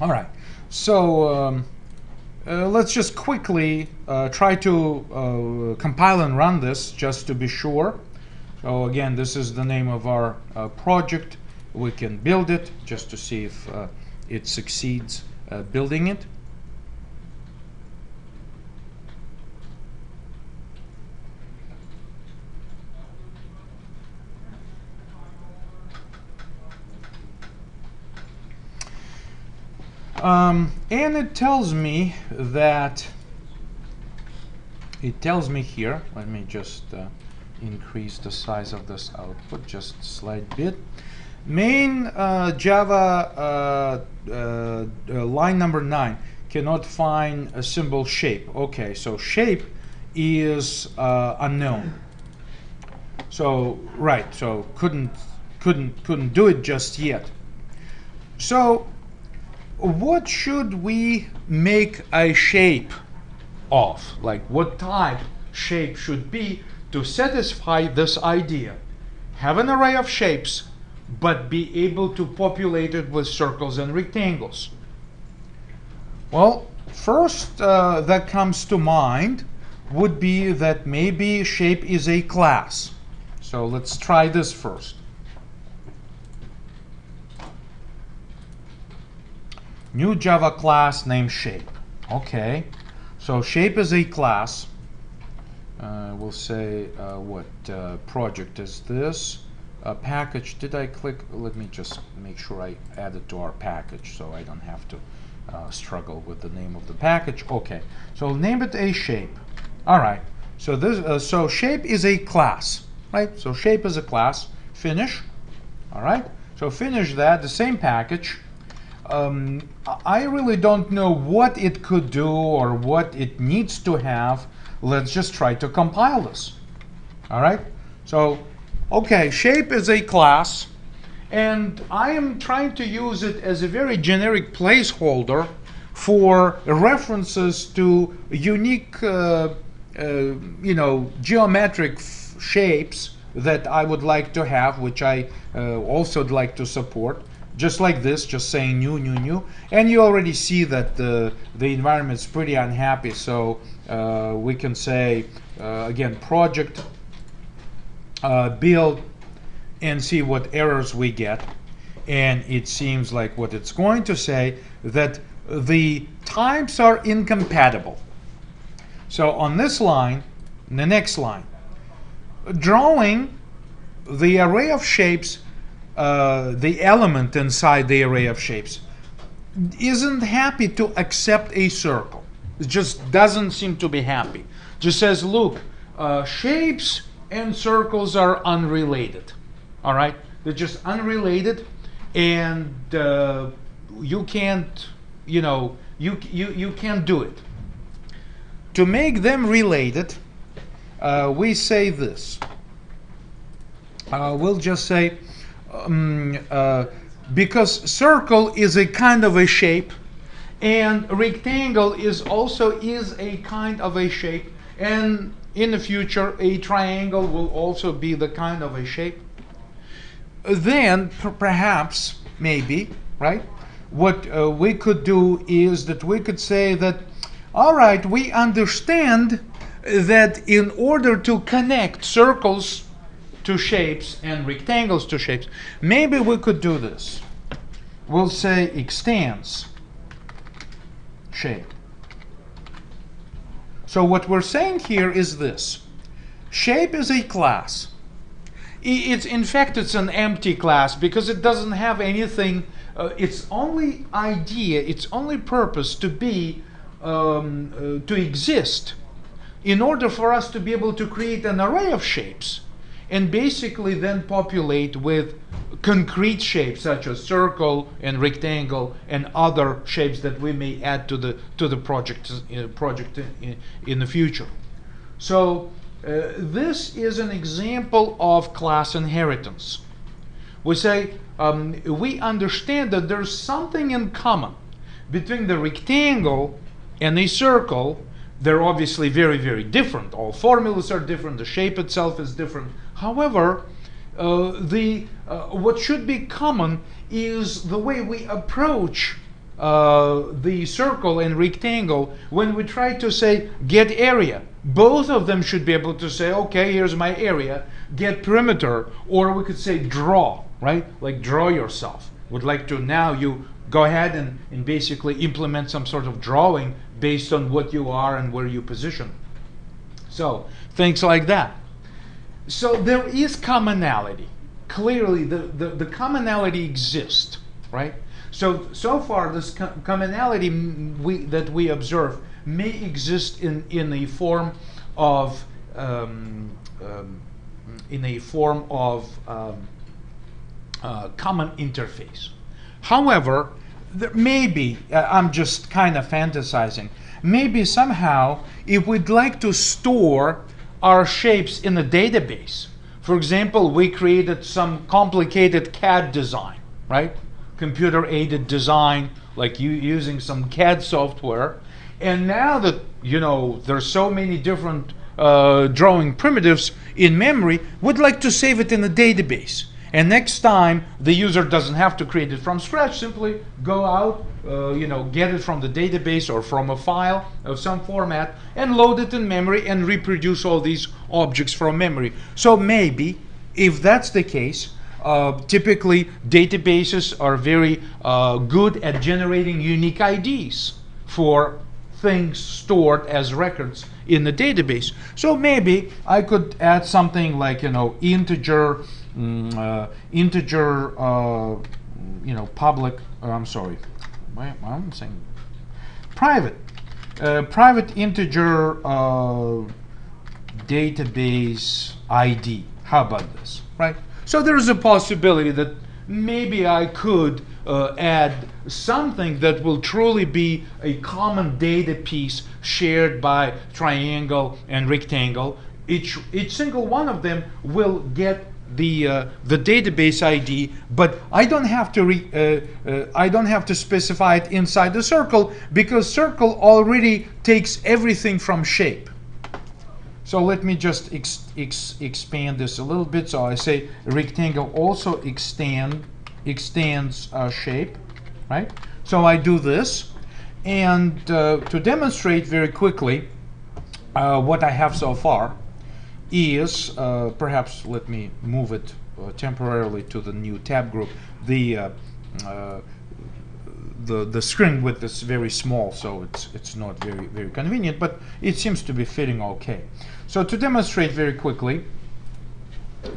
All right, so let's just quickly try to compile and run this just to be sure. So again, this is the name of our project. We can build it just to see if it succeeds building it. And it tells me that, here, let me just increase the size of this output just a slight bit. Main Java line number 9 cannot find a symbol shape. Okay, so shape is unknown. So right, so couldn't do it just yet. So what should we make a shape of? Like what type shape should be to satisfy this idea? Have an array of shapes, but be able to populate it with circles and rectangles. Well, first that comes to mind would be that maybe shape is a class. So let's try this first. New Java class named shape. Okay, so shape is a class. We'll say what project is this? Package. Did I click? Let me just make sure I add it to our package so I don't have to struggle with the name of the package. Okay, so name it a shape. All right. So this so shape is a class, right? So shape is a class. Finish. All right. So finish that. The same package. I really don't know what it could do or what it needs to have. Let's just try to compile this. All right. So, okay, shape is a class, and I am trying to use it as a very generic placeholder for references to unique, geometric shapes that I would like to have, which I also would like to support. Just like this, just saying new, new, new. And you already see that the environment is pretty unhappy. So we can say, again, project, build, and see what errors we get. And it seems like what it's going to say, that the types are incompatible. So on this line, the next line, drawing the array of shapes, the element inside the array of shapes isn't happy to accept a circle. It just doesn't seem to be happy. Just says, look, shapes and circles are unrelated. All right, they're just unrelated, and you can't, you can't do it. To make them related, we say this. We'll just say, because circle is a kind of a shape, and rectangle is also a kind of a shape, and in the future a triangle will also be the kind of a shape. Then perhaps, maybe, right, what we could do is that we could say that, all right, we understand that in order to connect circles to shapes and rectangles to shapes, maybe we could do this. We'll say extends shape. So what we're saying here is this. Shape is a class. It's, in fact, it's an empty class because it doesn't have anything. Its only idea, its only purpose to be, to exist in order for us to be able to create an array of shapes and basically then populate with concrete shapes such as circle and rectangle and other shapes that we may add to the project in the future. So this is an example of class inheritance. We say we understand that there's something in common between the rectangle and a circle. They're obviously very, very different. All formulas are different. The shape itself is different. However, what should be common is the way we approach the circle and rectangle, when we try to say get area, both of them should be able to say, okay, here's my area, get perimeter, or we could say draw, right? Like draw yourself. Would like to now you go ahead and basically implement some sort of drawing based on what you are and where you position. So things like that. So there is commonality. Clearly the commonality exists, right? So far this commonality that we observe may exist in a form of common interface. However, there may be, I'm just kind of fantasizing, maybe somehow if we'd like to store our shapes in a database, for example, we created some complicated CAD design, right? Computer aided design, like using some CAD software. And now that, you know, there's so many different drawing primitives in memory, we'd like to save it in a database. And next time, the user doesn't have to create it from scratch. Simply go out, get it from the database or from a file of some format and load it in memory and reproduce all these objects from memory. So maybe, if that's the case, typically databases are very good at generating unique IDs for things stored as records in the database. So maybe I could add something like, public, I'm sorry, I'm saying private integer database ID. How about this, right? So there is a possibility that maybe I could add something that will truly be a common data piece shared by triangle and rectangle. Each single one of them will get the database ID, but I don't have to specify it inside the circle, because circle already takes everything from shape. So let me just expand this a little bit. So I say rectangle also extends shape, right? So I do this, and to demonstrate very quickly what I have so far is, perhaps let me move it temporarily to the new tab group. The screen width is very small, so it's not very convenient, but it seems to be fitting okay. So to demonstrate very quickly,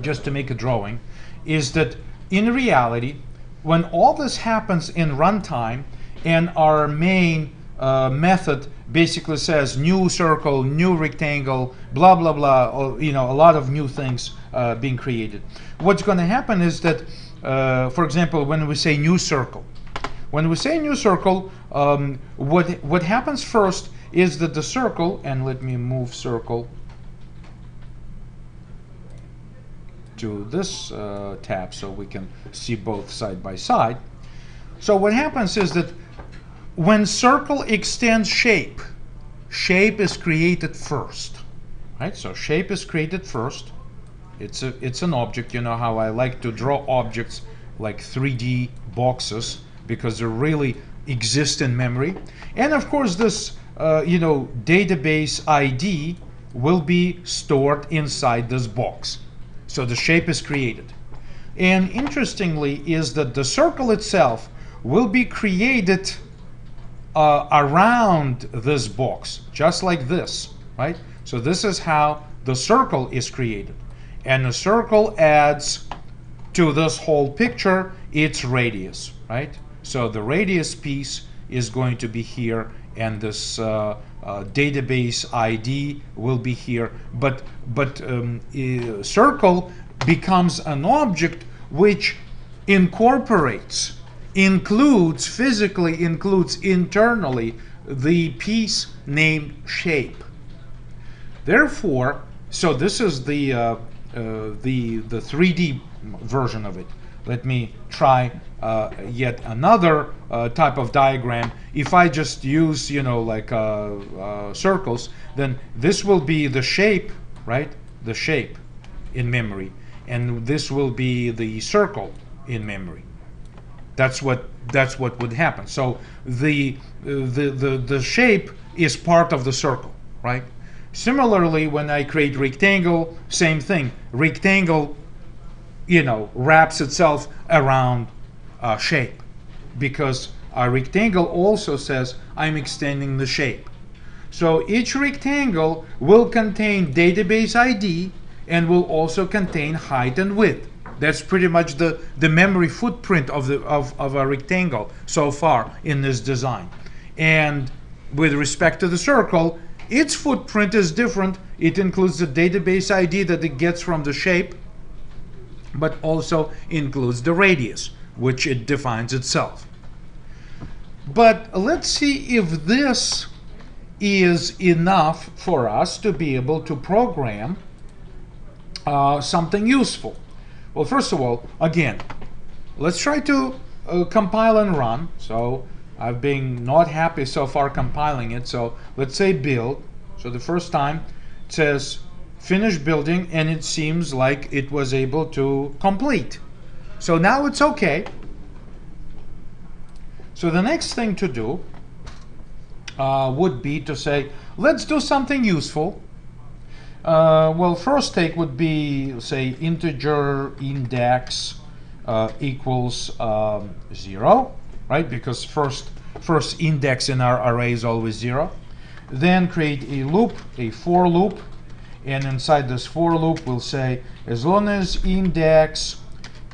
just to make a drawing, is that in reality, when all this happens in runtime and our main method basically says new circle, new rectangle, blah blah blah, or, a lot of new things being created, what's going to happen is that, for example, when we say new circle, what happens first is that the circle, and let me move circle to this tab so we can see both side by side. So what happens is that when circle extends shape, shape is created first, right? So shape is created first. It's an object. You know how I like to draw objects like 3D boxes, because they really exist in memory. And of course this database ID will be stored inside this box. So the shape is created. And interestingly is that the circle itself will be created around this box, just like this, right? So this is how the circle is created. And the circle adds to this whole picture its radius, right? So the radius piece is going to be here, and this database ID will be here. But circle becomes an object which physically includes internally the piece named shape. Therefore, so this is the 3D version of it. Let me try yet another type of diagram. If I just use, circles, then this will be the shape, right? The shape in memory. And this will be the circle in memory. That's what would happen. So the shape is part of the circle, right? Similarly, when I create rectangle, same thing. Rectangle, wraps itself around shape, because a rectangle also says I'm extending the shape. So each rectangle will contain database ID and will also contain height and width. That's pretty much the memory footprint of a rectangle so far in this design. And with respect to the circle, its footprint is different. It includes the database ID that it gets from the shape, but also includes the radius, which it defines itself. But let's see if this is enough for us to be able to program something useful. Well, first of all, again, let's try to compile and run. So I've been not happy so far compiling it. So let's say build. So the first time it says finish building, and it seems like it was able to complete. So now it's okay. So the next thing to do would be to say, let's do something useful. Well, first take would be, say, integer index equals 0, right? Because first index in our array is always 0. Then create a loop, a for loop, and inside this for loop we'll say, as long as index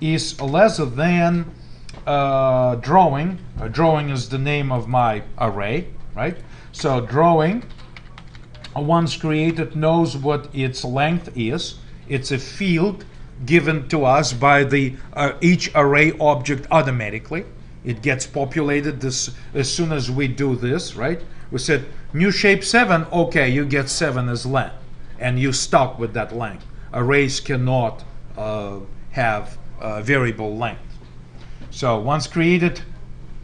is less than drawing. Drawing is the name of my array, right? So drawing, once created, knows what its length is. It's a field given to us by the each array object automatically. It gets populated this as soon as we do this, right? We said new shape 7, okay, you get 7 as length, and you stuck with that length. Arrays cannot have variable length. So once created,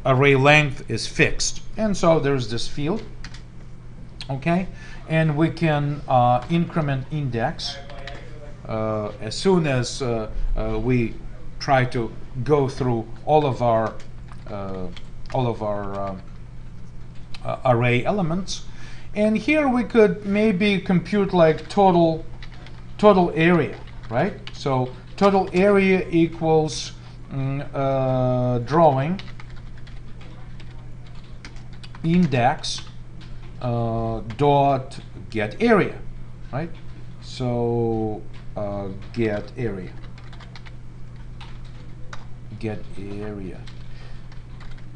array length is fixed, and so there's this field, okay? And we can increment index as soon as we try to go through all of our array elements. And here we could maybe compute like total area, right? So total area equals drawing index dot get area, right? So get area.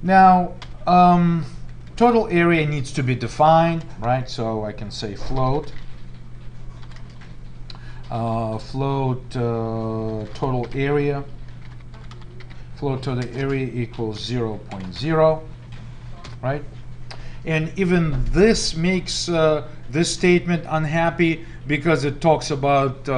Now total area needs to be defined, right? So I can say float total area. Float total area equals 0.0, right? And even this makes this statement unhappy because it talks about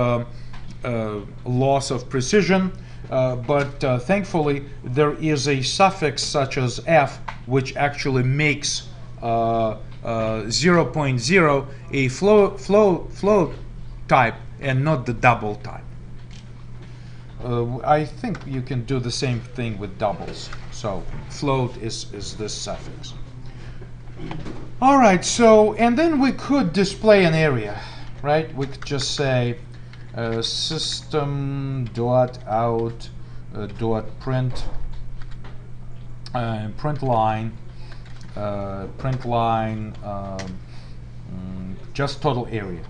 loss of precision. But thankfully, there is a suffix such as f, which actually makes 0.0 a float type and not the double type. I think you can do the same thing with doubles. So float is this suffix. All right, so, and then we could display an area, right? We could just say system.out.print print line just total area.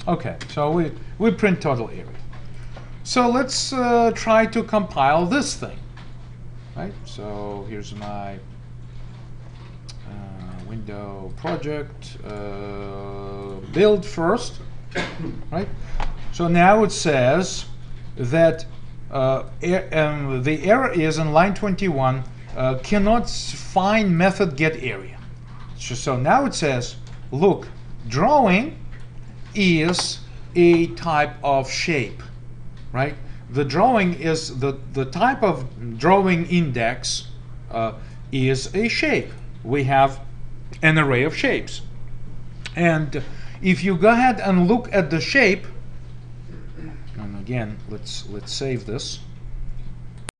Okay, so we print total area. So let's try to compile this thing, right? So here's my window project build first, right? So now it says that the error is in line 21 cannot find method get area. So now it says, look, drawing is a type of shape, right? The drawing is the type of drawing index is a shape. We have an array of shapes, and if you go ahead and look at the shape, and again, let's save this.